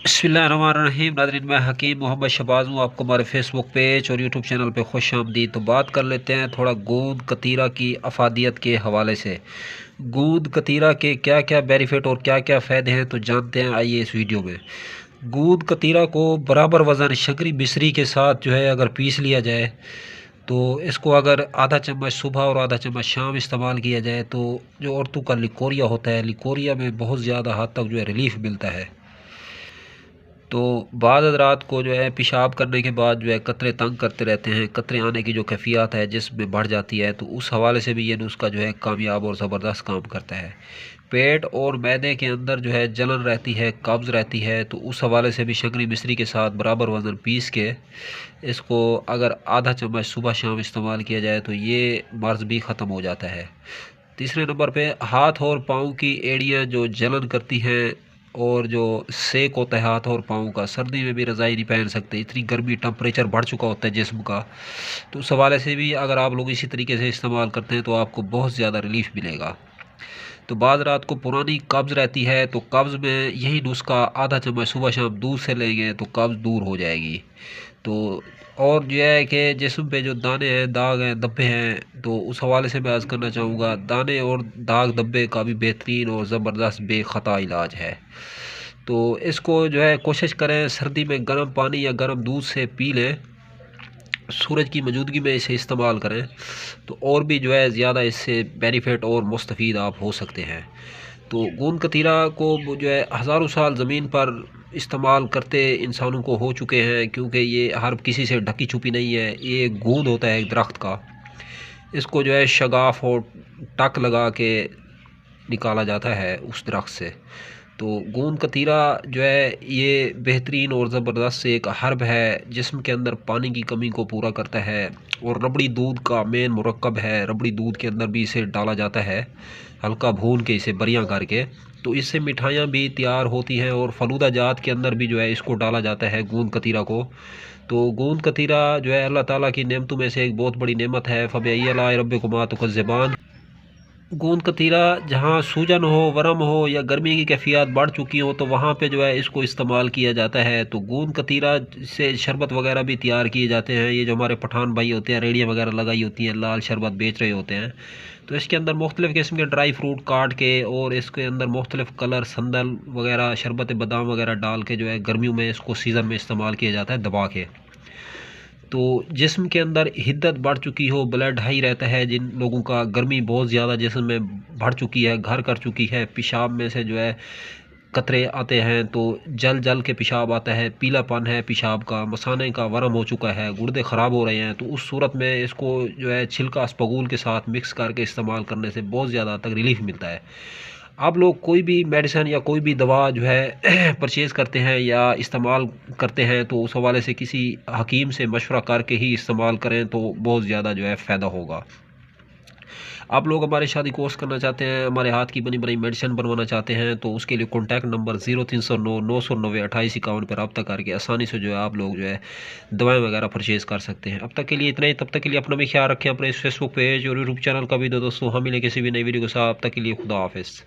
बिस्मिल्लाहिर्रहमानिर्रहीम। नाज़रीन, मैं हकीम मोहम्मद शहबाज हूँ। आपको हमारे फेसबुक पेज और यूट्यूब चैनल पे खुश आमदीद। तो बात कर लेते हैं थोड़ा गोंद कतीरा की अफादियत के हवाले से। गोंद कतीरा के क्या क्या बेनिफिट और क्या क्या फ़ायदे हैं तो जानते हैं, आइए इस वीडियो में। गोंद कतीरा को बराबर वज़न शकरी मिश्री के साथ जो है अगर पीस लिया जाए, तो इसको अगर आधा चम्मच सुबह और आधा चम्मच शाम इस्तेमाल किया जाए तो जो औरतों का लिकोरिया होता है, लिकोरिया में बहुत ज़्यादा हद तक जो है रिलीफ़ मिलता है। तो बाद रात को जो है पेशाब करने के बाद जो है कतरे तंग करते रहते हैं, कतरे आने की जो कैफियत है जिसमें बढ़ जाती है, तो उस हवाले से भी ये नुस्खा जो है कामयाब और ज़बरदस्त काम करता है। पेट और मैदे के अंदर जो है जलन रहती है, कब्ज़ रहती है, तो उस हवाले से भी शकरी मिश्री के साथ बराबर वज़न पीस के इसको अगर आधा चम्मच सुबह शाम इस्तेमाल किया जाए तो ये मर्ज़ भी ख़त्म हो जाता है। तीसरे नंबर पे हाथ और पाँव की एड़ियाँ जो जलन करती हैं और जो सेक होता है हाथ और पाँव का, सर्दी में भी रज़ाई नहीं पहन सकते, इतनी गर्मी टेम्परेचर बढ़ चुका होता है जिस्म का, तो उस हवाले से भी अगर आप लोग इसी तरीके से इस्तेमाल करते हैं तो आपको बहुत ज़्यादा रिलीफ़ मिलेगा। तो बाद रात को पुरानी कब्ज़ रहती है तो कब्ज़ में यही नुस्खा आधा चम्मच सुबह शाम दूध से लेंगे तो कब्ज़ दूर हो जाएगी। तो और जो है कि जिस्म पे जो दाने हैं, दाग हैं, धब्बे हैं, तो उस हवाले से मैं अर्ज़ करना चाहूँगा, दाने और दाग धब्बे का भी बेहतरीन और ज़बरदस्त बेख़ता इलाज है। तो इसको जो है कोशिश करें सर्दी में गर्म पानी या गर्म दूध से पी लें, सूरज की मौजूदगी में इसे इस्तेमाल करें, तो और भी जो है ज़्यादा इससे बेनिफिट और मुस्तफ़ीद आप हो सकते हैं। तो गोंद कतीरा को वो जो है हज़ारों साल ज़मीन पर इस्तेमाल करते इंसानों को हो चुके हैं, क्योंकि ये हर किसी से ढकी छुपी नहीं है। ये गोंद होता है एक दरख्त का, इसको जो है शगाफ और टक लगा के निकाला जाता है उस दरख्त से। तो गोंद कतीरा जो है ये बेहतरीन और ज़बरदस्त एक हर्ब है, जिस्म के अंदर पानी की कमी को पूरा करता है और रबड़ी दूध का मेन मुरक्कब है। रबड़ी दूध के अंदर भी इसे डाला जाता है, हल्का भून के इसे बरियां करके, तो इससे मिठाइयाँ भी तैयार होती हैं और फलूदा जात के अंदर भी जो है इसको डाला जाता है गोंद कतीरा को। तो गोंद कतीरा जो है अल्लाह ताला की नेमतों में से एक बहुत बड़ी नेमत है। फ़बिअय्यि आलाइ रब्बिकुमा तुकज़्ज़िबान। गोंद कतीरा जहाँ सूजन हो, वर्म हो या गर्मी की कैफियत बढ़ चुकी हो, तो वहाँ पे जो है इसको इस्तेमाल किया जाता है। तो गोंद कतीरा से शरबत वगैरह भी तैयार किए जाते हैं। ये जो हमारे पठान भाई होते हैं, रेड़ियाँ वगैरह लगाई होती हैं, लाल शरबत बेच रहे होते हैं, तो इसके अंदर मुख्तलिफ़ किस्म के ड्राई फ्रूट काट के और इसके अंदर मुख्तलिफ़ कलर संदल वगैरह, शरबत बादाम वगैरह डाल के जो है गर्मियों में इसको सीज़न में इस्तेमाल किया जाता है दबा के। तो जिस्म के अंदर हिद्दत बढ़ चुकी हो, ब्लड हाई रहता है, जिन लोगों का गर्मी बहुत ज़्यादा जिस्म में बढ़ चुकी है, घर कर चुकी है, पेशाब में से जो है कतरे आते हैं, तो जल जल के पेशाब आता है, पीलापन है पेशाब का, मसाने का वर्म हो चुका है, गुर्दे ख़राब हो रहे हैं, तो उस सूरत में इसको जो है छिलका अस्पगूल के साथ मिक्स करके इस्तेमाल करने से बहुत ज़्यादा तक रिलीफ़ मिलता है। आप लोग कोई भी मेडिसिन या कोई भी दवा जो है परचेज़ करते हैं या इस्तेमाल करते हैं, तो उस हवाले से किसी हकीम से मशवरा करके ही इस्तेमाल करें तो बहुत ज़्यादा जो है फ़ायदा होगा। आप लोग हमारे शादी कोर्स करना चाहते हैं, हमारे हाथ की बनी बनाई मेडिसिन बनवाना चाहते हैं, तो उसके लिए कॉन्टैक्ट नंबर 0309 990 2851 पर रब्ता करके आसानी से जो है आप लोग जो है दवाएँ वगैरह परचेज़ कर सकते हैं। अब तक के लिए इतना ही, तब तक के लिए अपना भी ख्याल रखें, अपने इस फेसबुक पेज और यूट्यूब चैनल का भी। दोस्तों हम मिलें किसी भी नई वीडियो के साथ, अब तक के लिए खुदा हाफ़िज़।